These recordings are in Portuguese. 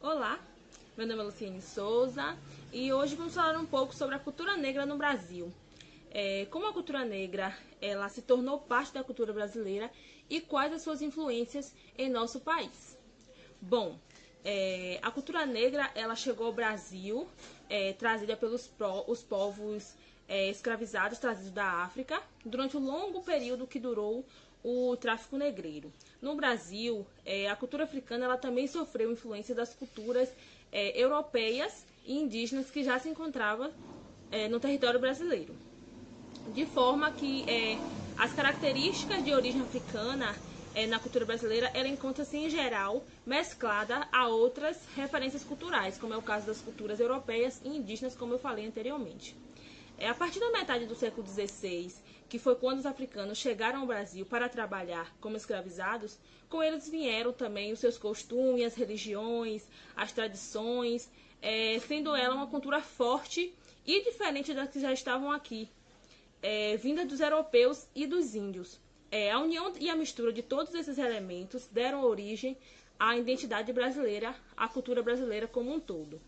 Olá, meu nome é Luciene Souza e hoje vamos falar um pouco sobre a cultura negra no Brasil. Como a cultura negra ela se tornou parte da cultura brasileira e quais as suas influências em nosso país. Bom, a cultura negra ela chegou ao Brasil trazida pelos os povos escravizados trazidos da África durante o longo período que durou o tráfico negreiro. No Brasil, a cultura africana ela também sofreu influência das culturas europeias e indígenas que já se encontravam no território brasileiro. De forma que as características de origem africana na cultura brasileira, ela encontra-se em geral mesclada a outras referências culturais, como é o caso das culturas europeias e indígenas, como eu falei anteriormente. A partir da metade do século XVI, que foi quando os africanos chegaram ao Brasil para trabalhar como escravizados, com eles vieram também os seus costumes, as religiões, as tradições, sendo ela uma cultura forte e diferente das que já estavam aqui, vinda dos europeus e dos índios. A união e a mistura de todos esses elementos deram origem à identidade brasileira, à cultura brasileira como um todo.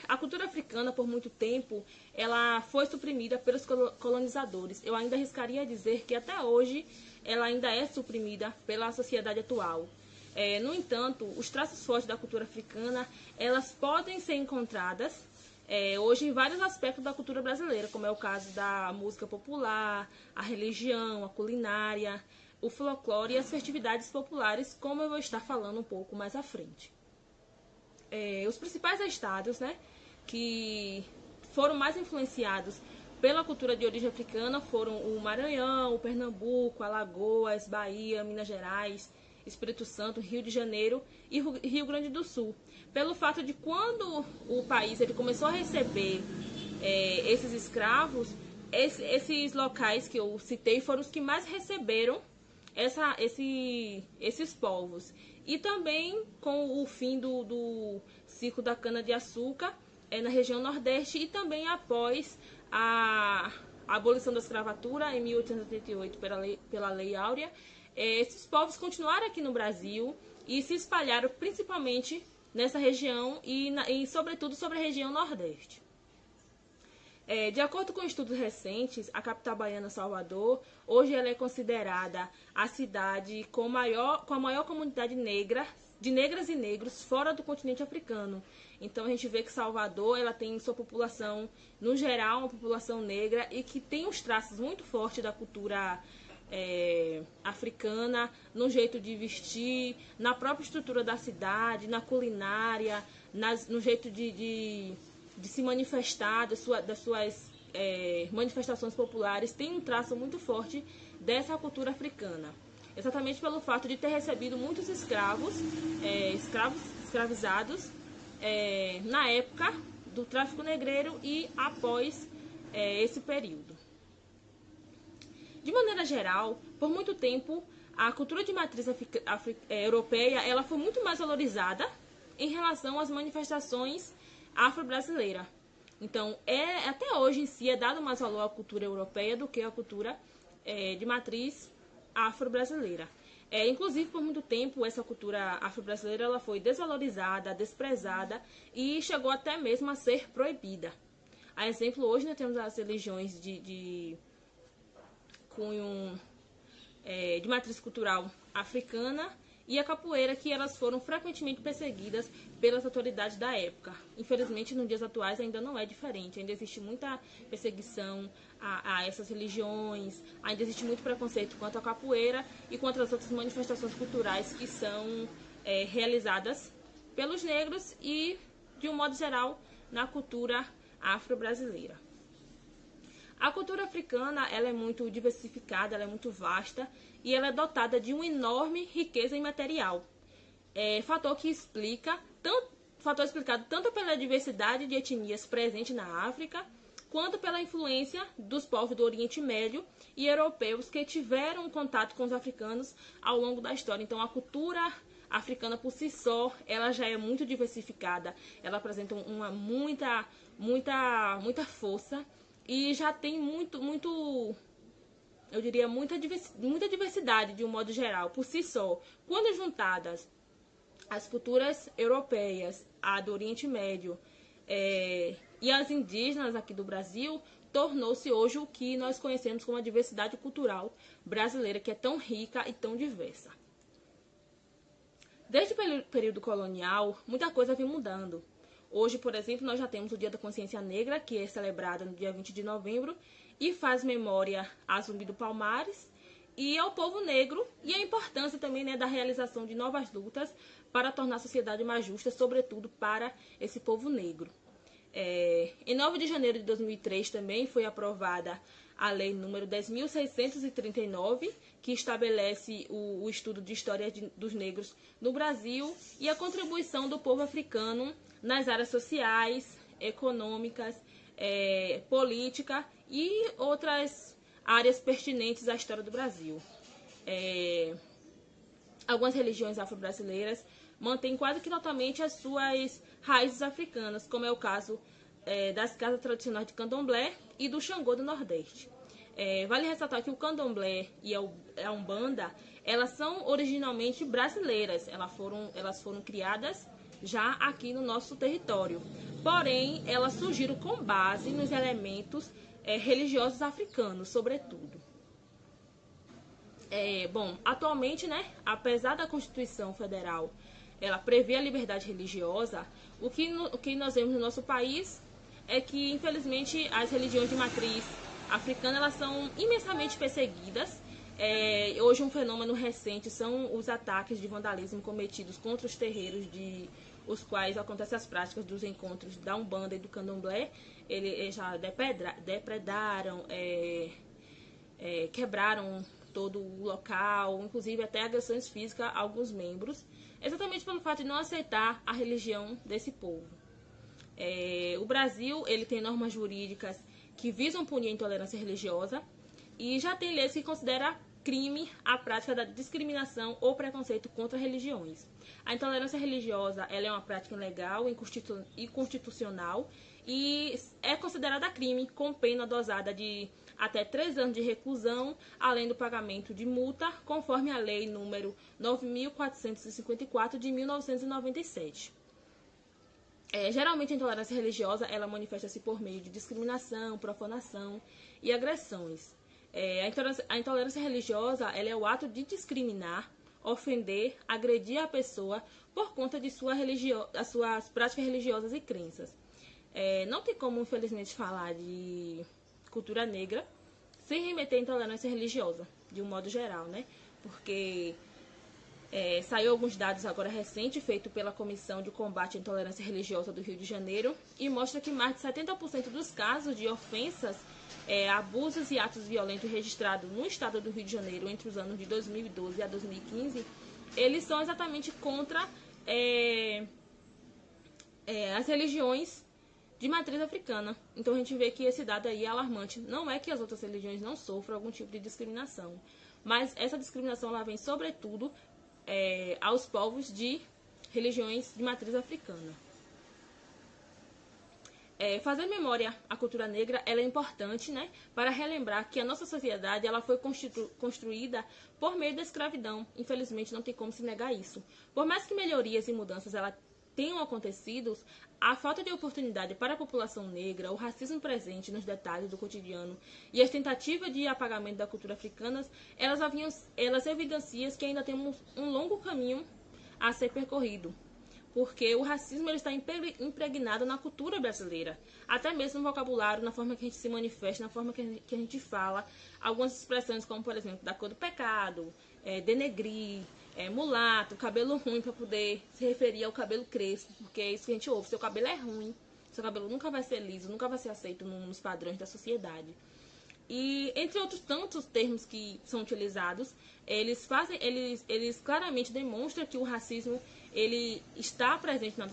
A cultura africana, por muito tempo, ela foi suprimida pelos colonizadores. Eu ainda arriscaria dizer que até hoje ela ainda é suprimida pela sociedade atual. No entanto, os traços fortes da cultura africana, elas podem ser encontradas hoje em vários aspectos da cultura brasileira, como é o caso da música popular, a religião, a culinária, o folclore e as festividades populares, como eu vou estar falando um pouco mais à frente. Os principais estados, que foram mais influenciados pela cultura de origem africana foram o Maranhão, o Pernambuco, Alagoas, Bahia, Minas Gerais, Espírito Santo, Rio de Janeiro e Rio Grande do Sul. Pelo fato de quando o país ele começou a receber esses escravos, esses locais que eu citei foram os que mais receberam esses povos. E também com o fim do ciclo da cana-de-açúcar na região Nordeste e também após a abolição da escravatura em 1888 pela Lei Áurea, esses povos continuaram aqui no Brasil e se espalharam principalmente nessa região e sobretudo sobre a região Nordeste. De acordo com estudos recentes, a capital baiana Salvador, hoje ela é considerada a cidade com a maior comunidade negra, de negras e negros fora do continente africano. Então a gente vê que Salvador ela tem sua população, no geral, uma população negra e que tem os traços muito fortes da cultura africana, no jeito de vestir, na própria estrutura da cidade, na culinária, no jeito de se manifestar, das suas manifestações populares, tem um traço muito forte dessa cultura africana. Exatamente pelo fato de ter recebido muitos escravizados na época do tráfico negreiro e após esse período. De maneira geral, por muito tempo, a cultura de matriz europeia ela foi muito mais valorizada em relação às manifestações afro-brasileira. Então, até hoje em si é dado mais valor à cultura europeia do que à cultura de matriz afro-brasileira. Inclusive, por muito tempo, essa cultura afro-brasileira ela foi desvalorizada, desprezada e chegou até mesmo a ser proibida. A exemplo, hoje nós temos as religiões de cunho de matriz cultural africana e a capoeira, que elas foram frequentemente perseguidas pelas autoridades da época. Infelizmente, nos dias atuais ainda não é diferente, ainda existe muita perseguição a essas religiões, ainda existe muito preconceito quanto à capoeira e quanto às outras manifestações culturais que são realizadas pelos negros e, de um modo geral, na cultura afro-brasileira. A cultura africana ela é muito diversificada, ela é muito vasta e ela é dotada de uma enorme riqueza imaterial. Fator explicado tanto pela diversidade de etnias presentes na África, quanto pela influência dos povos do Oriente Médio e europeus que tiveram contato com os africanos ao longo da história. Então, a cultura africana por si só, ela já é muito diversificada, ela apresenta muita força e já tem eu diria, muita diversidade de um modo geral, por si só. Quando juntadas as culturas europeias, a do Oriente Médio e as indígenas aqui do Brasil, tornou-se hoje o que nós conhecemos como a diversidade cultural brasileira, que é tão rica e tão diversa. Desde o período colonial, muita coisa vem mudando. Hoje, por exemplo, nós já temos o Dia da Consciência Negra, que é celebrado no dia 20 de novembro e faz memória a Zumbi do Palmares e ao povo negro, e a importância também, né, da realização de novas lutas para tornar a sociedade mais justa, sobretudo para esse povo negro. Em 9 de janeiro de 2003 também foi aprovada a Lei número 10.639, que estabelece o estudo de história dos negros no Brasil e a contribuição do povo africano nas áreas sociais, econômicas, política e outras áreas pertinentes à história do Brasil. Algumas religiões afro-brasileiras mantêm quase que totalmente as suas raízes africanas, como é o caso das casas tradicionais de Candomblé e do Xangô do Nordeste. Vale ressaltar que o Candomblé e a Umbanda, elas são originalmente brasileiras, elas foram criadas já aqui no nosso território, porém elas surgiram com base nos elementos religiosos africanos, sobretudo. Bom, atualmente, né, apesar da Constituição Federal ela prevê a liberdade religiosa, o que nós vemos no nosso país é que, infelizmente, as religiões de matriz africana elas são imensamente perseguidas. Hoje um fenômeno recente são os ataques de vandalismo cometidos contra os terreiros os quais acontecem as práticas dos encontros da Umbanda e do Candomblé. Eles já depredaram, quebraram todo o local, inclusive até agressões físicas a alguns membros, exatamente pelo fato de não aceitar a religião desse povo. O Brasil ele tem normas jurídicas que visam punir a intolerância religiosa e já tem leis que consideram crime a prática da discriminação ou preconceito contra religiões. A intolerância religiosa ela é uma prática ilegal e inconstitucional e é considerada crime com pena dosada de até 3 anos de reclusão, além do pagamento de multa, conforme a Lei número 9.454 de 1997. Geralmente a intolerância religiosa ela manifesta-se por meio de discriminação, profanação e agressões. A intolerância religiosa ela é o ato de discriminar, ofender, agredir a pessoa por conta de das suas práticas religiosas e crenças. Não tem como, infelizmente, falar de cultura negra sem remeter à intolerância religiosa, de um modo geral, né? Porque saiu alguns dados agora recentes, feito pela Comissão de Combate à Intolerância Religiosa do Rio de Janeiro, e mostra que mais de 70% dos casos de ofensas, abusos e atos violentos registrados no estado do Rio de Janeiro entre os anos de 2012 a 2015, eles são exatamente contra as religiões de matriz africana. Então a gente vê que esse dado aí é alarmante. Não é que as outras religiões não sofram algum tipo de discriminação, mas essa discriminação ela vem sobretudo aos povos de religiões de matriz africana. Fazer memória à cultura negra ela é importante, né, para relembrar que a nossa sociedade ela foi construída por meio da escravidão. Infelizmente não tem como se negar isso. Por mais que melhorias e mudanças ela tenham acontecido, a falta de oportunidade para a população negra, o racismo presente nos detalhes do cotidiano e as tentativas de apagamento da cultura africana, elas evidenciam que ainda temos um longo caminho a ser percorrido, porque o racismo ele está impregnado na cultura brasileira, até mesmo no vocabulário, na forma que a gente se manifesta, na forma que a gente fala. Algumas expressões como, por exemplo, da cor do pecado, denegrir, mulato, cabelo ruim, para poder se referir ao cabelo crespo, porque é isso que a gente ouve: seu cabelo é ruim, seu cabelo nunca vai ser liso, nunca vai ser aceito nos padrões da sociedade. E entre outros tantos termos que são utilizados, eles claramente demonstram que o racismo ele está presente na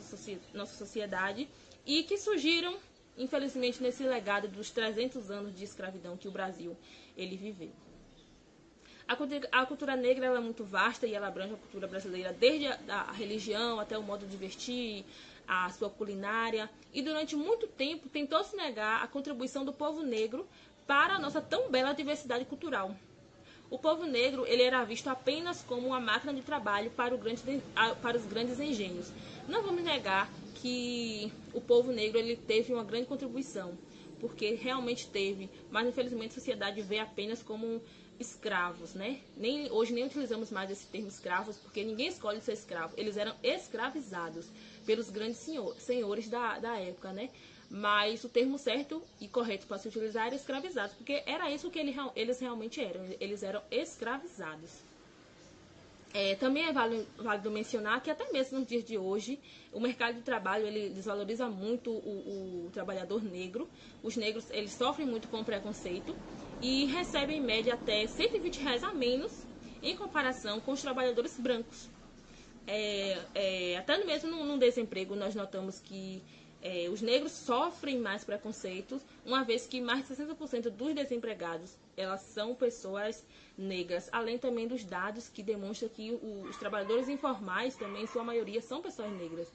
nossa sociedade e que surgiram, infelizmente, nesse legado dos 300 anos de escravidão que o Brasil ele viveu. A cultura negra ela é muito vasta e ela abrange a cultura brasileira, desde a religião até o modo de vestir, a sua culinária, e durante muito tempo tentou se negar a contribuição do povo negro para a nossa tão bela diversidade cultural. O povo negro ele era visto apenas como uma máquina de trabalho para os grandes engenhos. Não vamos negar que o povo negro ele teve uma grande contribuição, porque realmente teve, mas infelizmente a sociedade vê apenas como escravos, né? Hoje nem utilizamos mais esse termo escravos, porque ninguém escolhe ser escravo. Eles eram escravizados pelos grandes senhores da época, né? Mas o termo certo e correto para se utilizar era escravizados, porque era isso que eles realmente eram. Eles eram escravizados. Também é válido mencionar que até mesmo nos dias de hoje, o mercado de trabalho ele desvaloriza muito o trabalhador negro. Os negros eles sofrem muito com preconceito e recebem em média até R$ 120 a menos em comparação com os trabalhadores brancos. Até mesmo no desemprego nós notamos que os negros sofrem mais preconceitos, uma vez que mais de 60% dos desempregados elas são pessoas negras, além também dos dados que demonstram que os trabalhadores informais também, em sua maioria, são pessoas negras.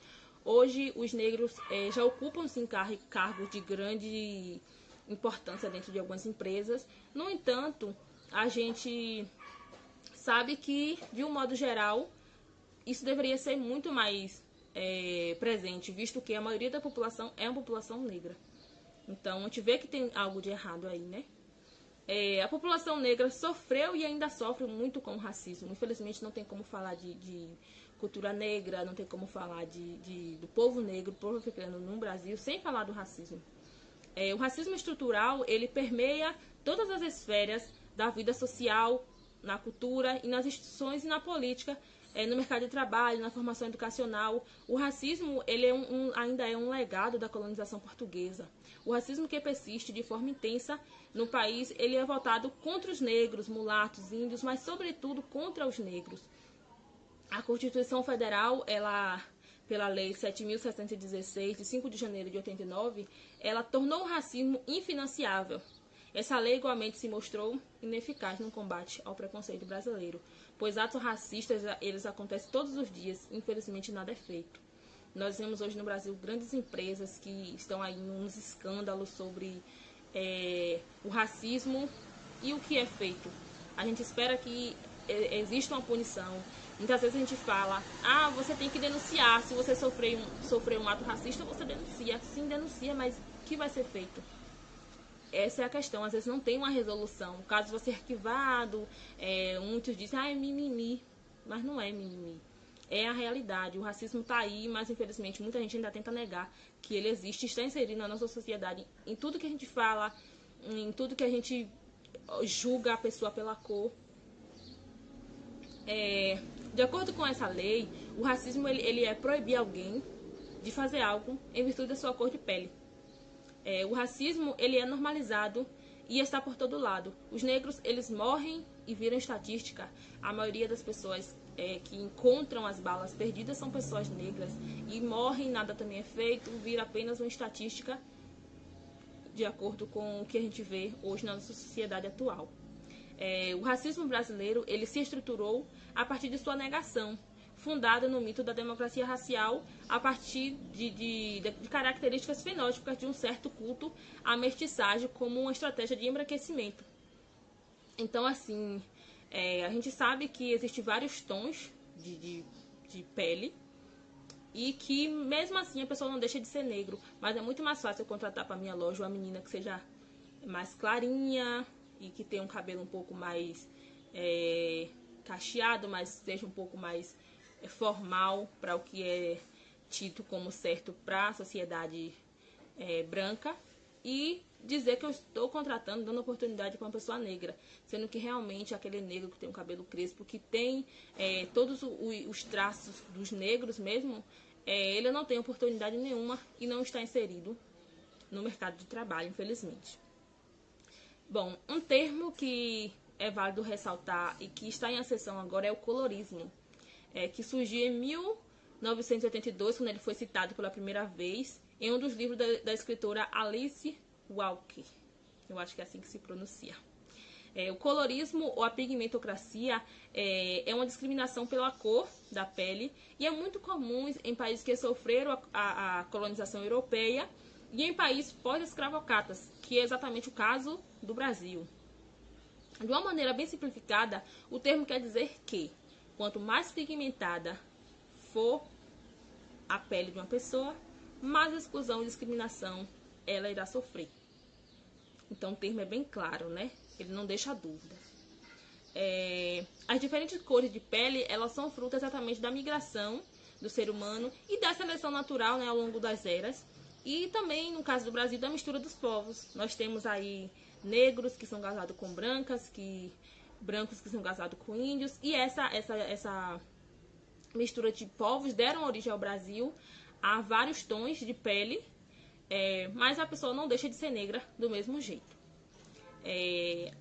Hoje, os negros já ocupam sim cargos de grande importância dentro de algumas empresas. No entanto, a gente sabe que, de um modo geral, isso deveria ser muito mais presente, visto que a maioria da população é uma população negra. Então, a gente vê que tem algo de errado aí, né? A população negra sofreu e ainda sofre muito com o racismo. Infelizmente, não tem como falar de cultura negra, não tem como falar do povo negro, povo africano no Brasil, sem falar do racismo. O racismo estrutural, ele permeia todas as esferas da vida social, na cultura e nas instituições e na política, no mercado de trabalho, na formação educacional. O racismo ele ainda é um legado da colonização portuguesa. O racismo que persiste de forma intensa no país, ele é voltado contra os negros, mulatos, índios, mas sobretudo contra os negros. A Constituição Federal, pela Lei 7.716, de 5 de janeiro de 89, ela tornou o racismo infinanciável. Essa lei igualmente se mostrou ineficaz no combate ao preconceito brasileiro, pois atos racistas eles acontecem todos os dias, infelizmente nada é feito. Nós vemos hoje no Brasil grandes empresas que estão aí nos escândalos sobre o racismo e o que é feito. A gente espera que exista uma punição. Muitas vezes a gente fala, você tem que denunciar, se você sofreu um ato racista, você denuncia. Sim, denuncia, mas o que vai ser feito? Essa é a questão, às vezes não tem uma resolução. O caso vai ser arquivado, muitos dizem, é mimimi, mas não é mimimi. É a realidade, o racismo está aí, mas infelizmente muita gente ainda tenta negar que ele existe, está inserido na nossa sociedade, em tudo que a gente fala, em tudo que a gente julga a pessoa pela cor. De acordo com essa lei, o racismo ele é proibir alguém de fazer algo em virtude da sua cor de pele. O racismo ele é normalizado e está por todo lado. Os negros eles morrem e viram estatística. A maioria das pessoas que encontram as balas perdidas são pessoas negras e morrem, nada também é feito, vira apenas uma estatística de acordo com o que a gente vê hoje na nossa sociedade atual. O racismo brasileiro ele se estruturou a partir de sua negação, fundada no mito da democracia racial a partir de características fenótipas de um certo culto à mestiçagem como uma estratégia de embranquecimento. Então, assim, a gente sabe que existem vários tons de pele e que, mesmo assim, a pessoa não deixa de ser negro. Mas é muito mais fácil eu contratar para minha loja uma menina que seja mais clarinha e que tenha um cabelo um pouco mais cacheado, mas seja um pouco mais formal para o que é tido como certo para a sociedade branca, e dizer que eu estou contratando, dando oportunidade para uma pessoa negra, sendo que realmente aquele negro que tem um cabelo crespo, que tem todos os traços dos negros mesmo, ele não tem oportunidade nenhuma e não está inserido no mercado de trabalho, infelizmente. Bom, um termo que é válido ressaltar e que está em ascensão agora é o colorismo, que surgiu em 1982, quando ele foi citado pela primeira vez em um dos livros da escritora Alice Walker. Eu acho que é assim que se pronuncia. O colorismo ou a pigmentocracia é uma discriminação pela cor da pele e é muito comum em países que sofreram a colonização europeia e em países pós-escravocatas, que é exatamente o caso do Brasil. De uma maneira bem simplificada, o termo quer dizer que quanto mais pigmentada for a pele de uma pessoa, mais exclusão e discriminação ela irá sofrer. Então o termo é bem claro, né? Ele não deixa dúvida. As diferentes cores de pele, elas são fruto exatamente da migração do ser humano e da seleção natural, né, ao longo das eras. E também, no caso do Brasil, da mistura dos povos. Nós temos aí negros que são casados com brancas, brancos que são casados com índios. E essa mistura de povos deram origem ao Brasil a vários tons de pele, mas a pessoa não deixa de ser negra do mesmo jeito.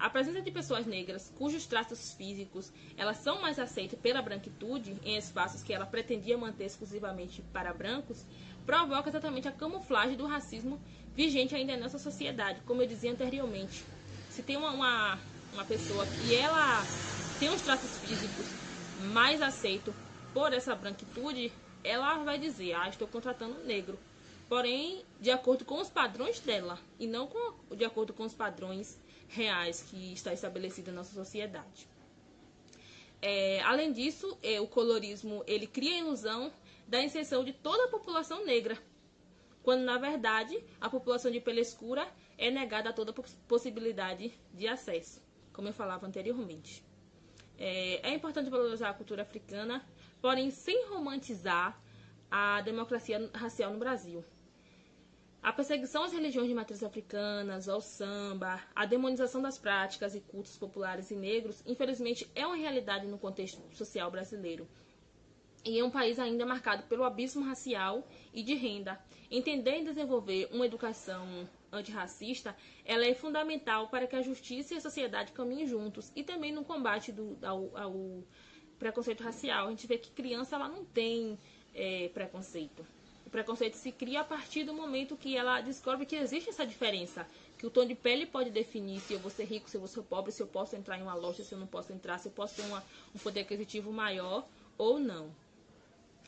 A presença de pessoas negras cujos traços físicos elas são mais aceitos pela branquitude em espaços que ela pretendia manter exclusivamente para brancos, provoca exatamente a camuflagem do racismo vigente ainda nessa sociedade. Como eu dizia anteriormente, se tem uma pessoa que ela tem uns traços físicos mais aceitos por essa branquitude, ela vai dizer, estou contratando um negro. Porém, de acordo com os padrões dela, e não de acordo com os padrões reais que está estabelecido na nossa sociedade. Além disso, o colorismo ele cria a ilusão da inserção de toda a população negra, quando na verdade a população de pele escura é negada a toda possibilidade de acesso, como eu falava anteriormente. É importante valorizar a cultura africana, porém sem romantizar a democracia racial no Brasil. A perseguição às religiões de matriz africanas, ao samba, a demonização das práticas e cultos populares e negros, infelizmente, é uma realidade no contexto social brasileiro. E é um país ainda marcado pelo abismo racial e de renda. Entender e desenvolver uma educação antirracista, ela é fundamental para que a justiça e a sociedade caminhem juntos. E também no combate ao preconceito racial. A gente vê que criança ela não tem preconceito. O preconceito se cria a partir do momento que ela descobre que existe essa diferença. Que o tom de pele pode definir se eu vou ser rico, se eu vou ser pobre, se eu posso entrar em uma loja, se eu não posso entrar, se eu posso ter um poder aquisitivo maior ou não.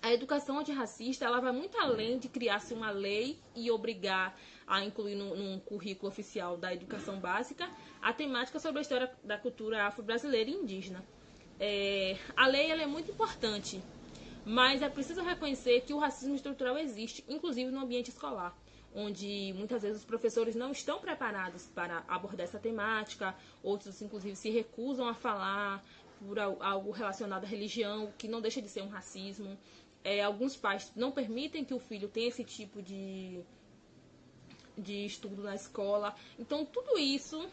A educação antirracista ela vai muito além de criar-se uma lei e obrigar a incluir num currículo oficial da educação básica a temática sobre a história da cultura afro-brasileira e indígena. A lei ela é muito importante, mas é preciso reconhecer que o racismo estrutural existe, inclusive no ambiente escolar, onde muitas vezes os professores não estão preparados para abordar essa temática, outros inclusive se recusam a falar por algo relacionado à religião, que não deixa de ser um racismo. Alguns pais não permitem que o filho tenha esse tipo de estudo na escola. Então tudo isso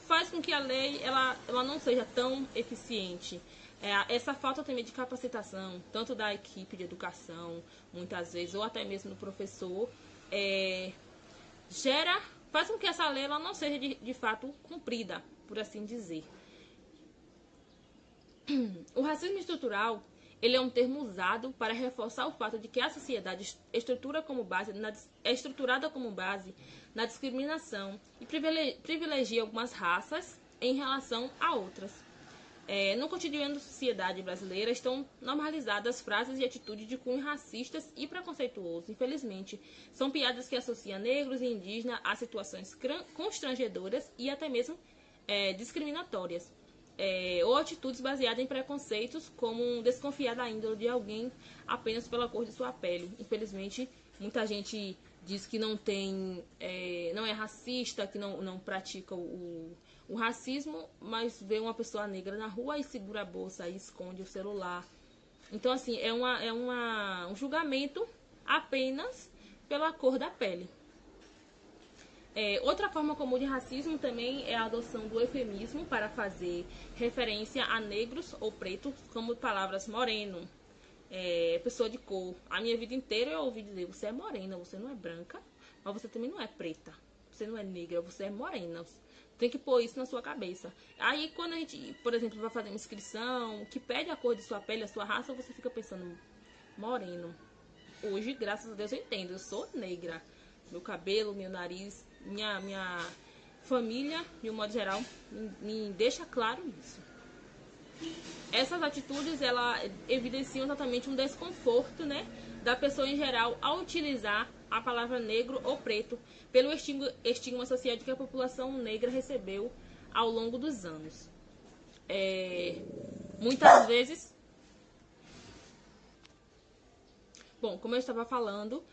faz com que a lei ela não seja tão eficiente. Essa falta também de capacitação, tanto da equipe de educação, muitas vezes, ou até mesmo do professor, faz com que essa lei ela não seja de fato cumprida, por assim dizer. O racismo estrutural ele é um termo usado para reforçar o fato de que a sociedade é estruturada como base na discriminação e privilegia algumas raças em relação a outras. No cotidiano da sociedade brasileira estão normalizadas frases e atitudes de cunho racistas e preconceituosos. Infelizmente, são piadas que associam negros e indígenas a situações constrangedoras e até mesmo discriminatórias. Ou atitudes baseadas em preconceitos, como desconfiar da índole de alguém apenas pela cor de sua pele. Infelizmente, muita gente diz que não é racista, que não pratica o racismo, mas vê uma pessoa negra na rua e segura a bolsa e esconde o celular. Então, assim, é um julgamento apenas pela cor da pele. Outra forma comum de racismo também é a adoção do eufemismo para fazer referência a negros ou pretos, como palavras moreno, pessoa de cor. A minha vida inteira eu ouvi dizer, você é morena, você não é branca, mas você também não é preta, você não é negra, você é morena. Tem que pôr isso na sua cabeça. Aí quando a gente, por exemplo, vai fazer uma inscrição que pede a cor de sua pele, a sua raça, você fica pensando, moreno. Hoje, graças a Deus, eu entendo, eu sou negra. Meu cabelo, meu nariz, minha família, de um modo geral, me deixa claro isso. Essas atitudes, ela evidenciam exatamente um desconforto, né, da pessoa em geral ao utilizar a palavra negro ou preto pelo estigma social de que a população negra recebeu ao longo dos anos. Muitas vezes, bom, como eu estava falando,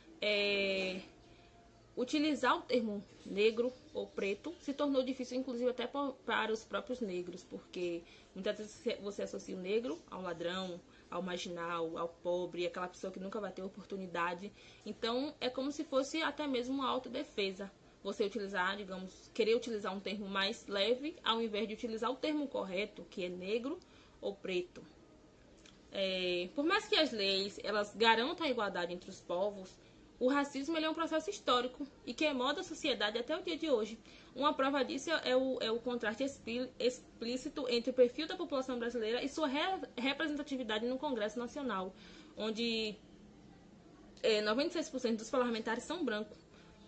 utilizar o termo negro ou preto se tornou difícil, inclusive até para os próprios negros, porque muitas vezes você associa o negro ao ladrão, ao marginal, ao pobre, aquela pessoa que nunca vai ter oportunidade. Então, é como se fosse até mesmo uma autodefesa. Você utilizar, digamos, querer utilizar um termo mais leve, ao invés de utilizar o termo correto, que é negro ou preto. Por mais que as leis elas garantam a igualdade entre os povos, o racismo ele é um processo histórico e que molda a sociedade até o dia de hoje. Uma prova disso é o contraste explícito entre o perfil da população brasileira e sua representatividade no Congresso Nacional, onde 96% dos parlamentares são brancos.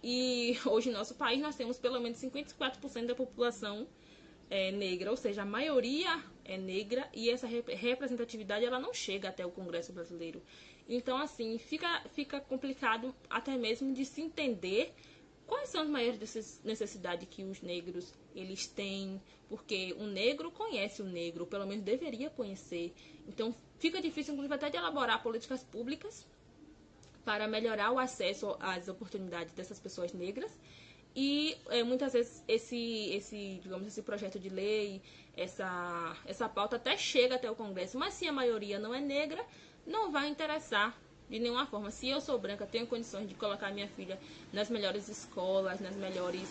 E hoje, no nosso país, nós temos pelo menos 54% da população negra, ou seja, a maioria é negra e essa representatividade ela não chega até o Congresso brasileiro. Então, assim, fica complicado até mesmo de se entender quais são as maiores necessidades que os negros eles têm, porque o negro conhece o negro, pelo menos deveria conhecer. Então, fica difícil, inclusive, até de elaborar políticas públicas para melhorar o acesso às oportunidades dessas pessoas negras. E muitas vezes esse projeto de lei, essa pauta até chega até o Congresso, mas se a maioria não é negra, não vai interessar de nenhuma forma. Se eu sou branca, tenho condições de colocar minha filha nas melhores escolas, nas melhores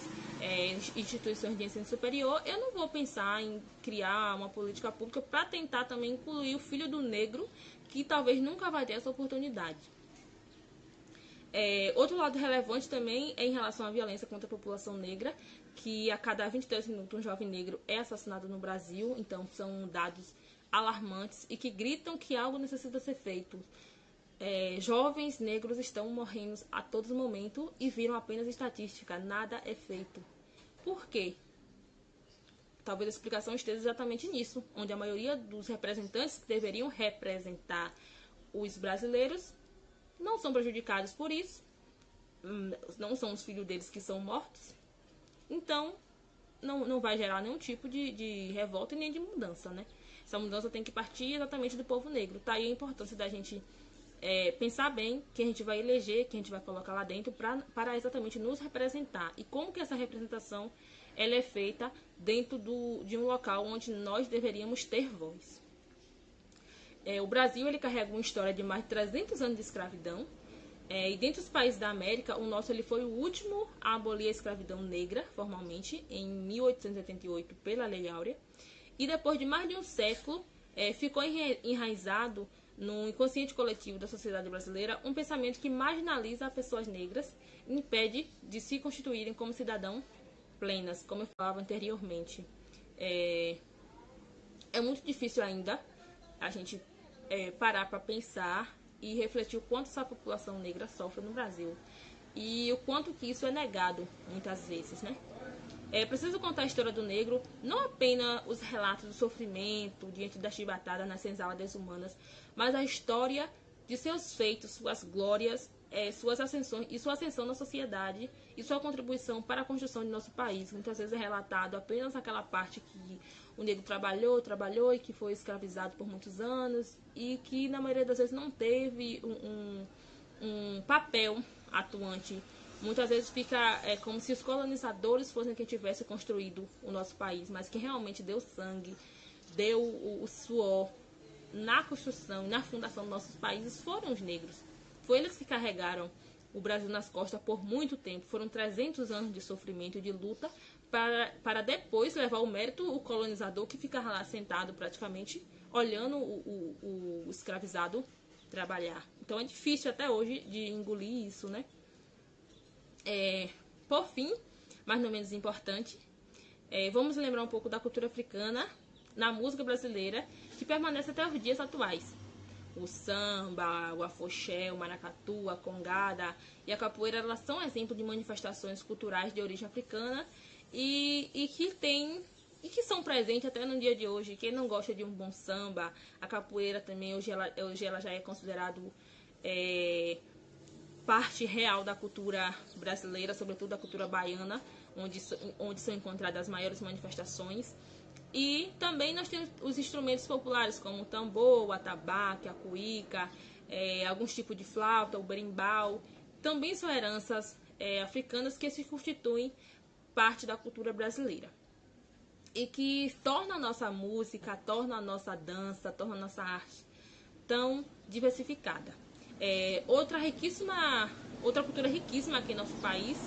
instituições de ensino superior, eu não vou pensar em criar uma política pública para tentar também incluir o filho do negro, que talvez nunca vai ter essa oportunidade. Outro lado relevante também é em relação à violência contra a população negra, que a cada 23 minutos um jovem negro é assassinado no Brasil. Então são dados alarmantes e que gritam que algo necessita ser feito. Jovens negros estão morrendo a todo momento e viram apenas estatística, nada é feito. Por quê? Talvez a explicação esteja exatamente nisso, onde a maioria dos representantes que deveriam representar os brasileiros não são prejudicados por isso, não são os filhos deles que são mortos, então não vai gerar nenhum tipo de revolta e nem de mudança, né? Essa mudança tem que partir exatamente do povo negro. Tá aí a importância da gente pensar bem quem a gente vai eleger, quem a gente vai colocar lá dentro para exatamente nos representar e como que essa representação ela é feita dentro de um local onde nós deveríamos ter voz. O Brasil ele carrega uma história de mais de 300 anos de escravidão. E dentre os países da América, o nosso ele foi o último a abolir a escravidão negra formalmente, em 1888, pela Lei Áurea. E depois de mais de um século, ficou enraizado no inconsciente coletivo da sociedade brasileira um pensamento que marginaliza as pessoas negras e impede de se constituírem como cidadãos plenas, como eu falava anteriormente. É muito difícil ainda a gente parar para pensar e refletir o quanto essa população negra sofre no Brasil e o quanto que isso é negado muitas vezes, né? É preciso contar a história do negro, não apenas os relatos do sofrimento diante das chibatadas nas senzalas desumanas, mas a história de seus feitos, suas glórias, suas ascensões e sua ascensão na sociedade e sua contribuição para a construção de nosso país. Muitas vezes é relatado apenas aquela parte que o negro trabalhou e que foi escravizado por muitos anos e que na maioria das vezes não teve um papel atuante. Muitas vezes fica como se os colonizadores fossem quem tivesse construído o nosso país, mas quem realmente deu sangue, deu o suor na construção e na fundação dos nossos países foram os negros. Foi eles que carregaram o Brasil nas costas por muito tempo. Foram 300 anos de sofrimento e de luta para depois levar o mérito o colonizador que ficava lá sentado praticamente olhando o escravizado trabalhar. Então é difícil até hoje de engolir isso, né? Por fim, mas não menos importante, vamos lembrar um pouco da cultura africana na música brasileira, que permanece até os dias atuais. O samba, o afoxé, o maracatu, a congada e a capoeira, elas são exemplo de manifestações culturais de origem africana e que são presentes até no dia de hoje. Quem não gosta de um bom samba, a capoeira também, hoje ela já é considerado parte real da cultura brasileira, sobretudo da cultura baiana, onde são encontradas as maiores manifestações. E também nós temos os instrumentos populares, como o tambor, o atabaque, a cuíca, alguns tipos de flauta, o berimbau. Também são heranças africanas que se constituem parte da cultura brasileira. E que torna a nossa música, torna a nossa dança, torna a nossa arte tão diversificada. Outra cultura riquíssima aqui em nosso país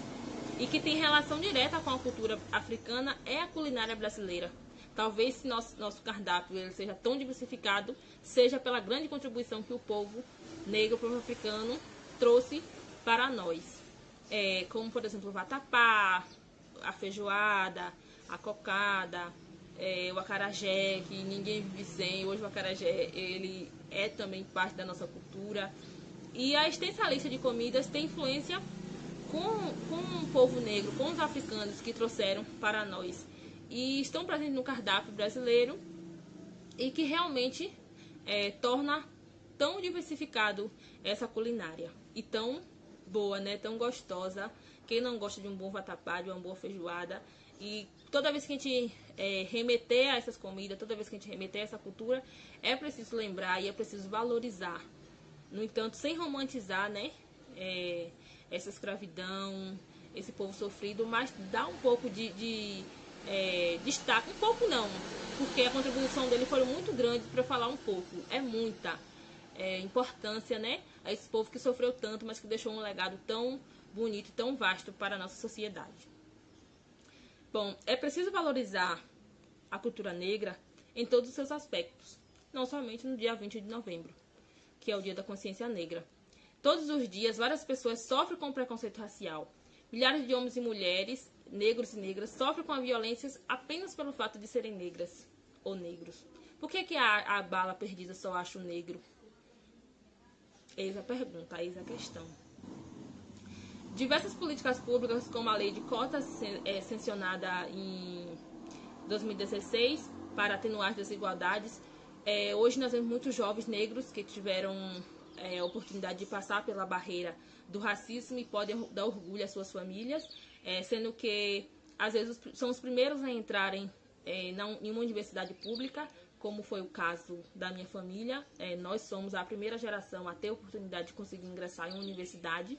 e que tem relação direta com a cultura africana é a culinária brasileira. Talvez se nosso cardápio ele seja tão diversificado, seja pela grande contribuição que o povo negro, o povo africano, trouxe para nós. Como, por exemplo, o vatapá, a feijoada, a cocada, o acarajé, que ninguém vive sem. Hoje o acarajé ele é também parte da nossa cultura. E a extensa lista de comidas tem influência com o povo negro, com os africanos que trouxeram para nós. E estão presentes no cardápio brasileiro e que realmente torna tão diversificado essa culinária. E tão boa, né? Tão gostosa. Quem não gosta de um bom vatapá, de uma boa feijoada. E toda vez que a gente remeter a essas comidas, toda vez que a gente remeter a essa cultura, é preciso lembrar e é preciso valorizar. No entanto, sem romantizar, né? Essa escravidão, esse povo sofrido, mas dá um pouco de destaque, um pouco não, porque a contribuição dele foi muito grande para falar um pouco, é muita importância, né, a esse povo que sofreu tanto, mas que deixou um legado tão bonito e tão vasto para a nossa sociedade. Bom, é preciso valorizar a cultura negra em todos os seus aspectos, não somente no dia 20 de novembro, que é o Dia da Consciência Negra. Todos os dias, várias pessoas sofrem com preconceito racial. Milhares de homens e mulheres, negros e negras, sofrem com a violência apenas pelo fato de serem negras ou negros. Por que a bala perdida só acha o negro? Eis a pergunta, eis a questão. Diversas políticas públicas, como a lei de cotas sancionada em 2016 para atenuar as desigualdades, hoje nós vemos muitos jovens negros que tiveram a oportunidade de passar pela barreira do racismo e podem dar orgulho às suas famílias, sendo que às vezes são os primeiros a entrarem em uma universidade pública, como foi o caso da minha família. Nós somos a primeira geração a ter a oportunidade de conseguir ingressar em uma universidade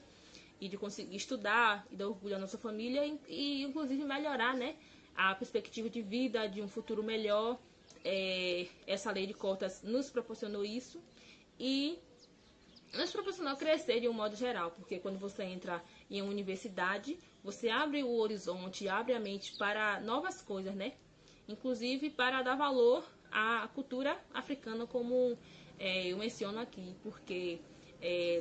e de conseguir estudar e dar orgulho à nossa família e inclusive melhorar, né, a perspectiva de vida, de um futuro melhor. Essa lei de cotas nos proporcionou isso e nos proporcionou crescer de um modo geral, porque quando você entra em uma universidade, você abre o horizonte, abre a mente para novas coisas, né? Inclusive para dar valor à cultura africana, como eu menciono aqui, porque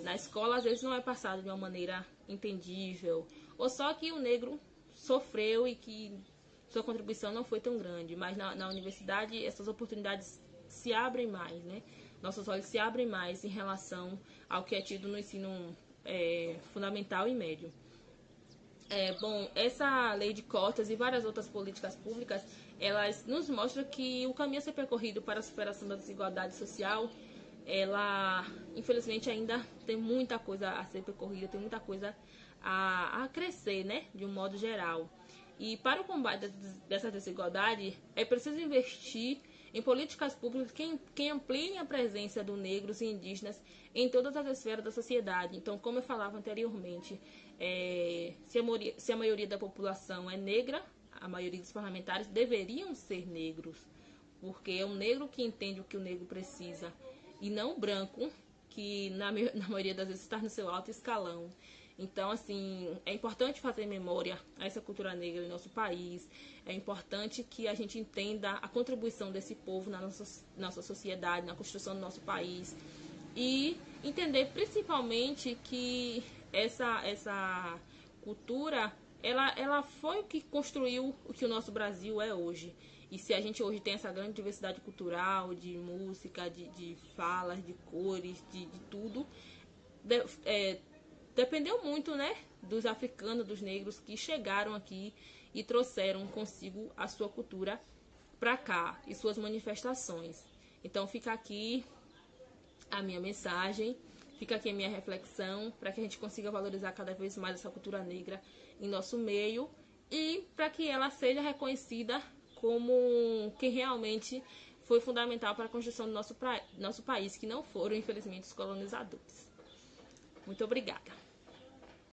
na escola às vezes não é passado de uma maneira entendível, ou só que o negro sofreu e que sua contribuição não foi tão grande, mas na universidade essas oportunidades se abrem mais, né? Nossos olhos se abrem mais em relação ao que é tido no ensino fundamental e médio. Bom, essa lei de cotas e várias outras políticas públicas, elas nos mostram que o caminho a ser percorrido para a superação da desigualdade social, ela, infelizmente, ainda tem muita coisa a ser percorrida, tem muita coisa a crescer, né, de um modo geral. E para o combate dessa desigualdade, é preciso investir em políticas públicas que ampliem a presença dos negros e indígenas em todas as esferas da sociedade. Então, como eu falava anteriormente, se a maioria da população é negra, a maioria dos parlamentares deveriam ser negros, porque é o negro que entende o que o negro precisa, e não o branco, que na maioria das vezes está no seu alto escalão. Então, assim, é importante fazer memória a essa cultura negra em nosso país. É importante que a gente entenda a contribuição desse povo na nossa sociedade, na construção do nosso país. E entender principalmente que essa cultura, ela foi o que construiu o que o nosso Brasil é hoje. E se a gente hoje tem essa grande diversidade cultural, de música, de falas, de cores, de tudo, dependeu muito, né, dos africanos, dos negros que chegaram aqui e trouxeram consigo a sua cultura para cá e suas manifestações. Então fica aqui a minha mensagem, fica aqui a minha reflexão para que a gente consiga valorizar cada vez mais essa cultura negra em nosso meio e para que ela seja reconhecida como quem realmente foi fundamental para a construção do nosso país, que não foram, infelizmente, os colonizadores. Muito obrigada.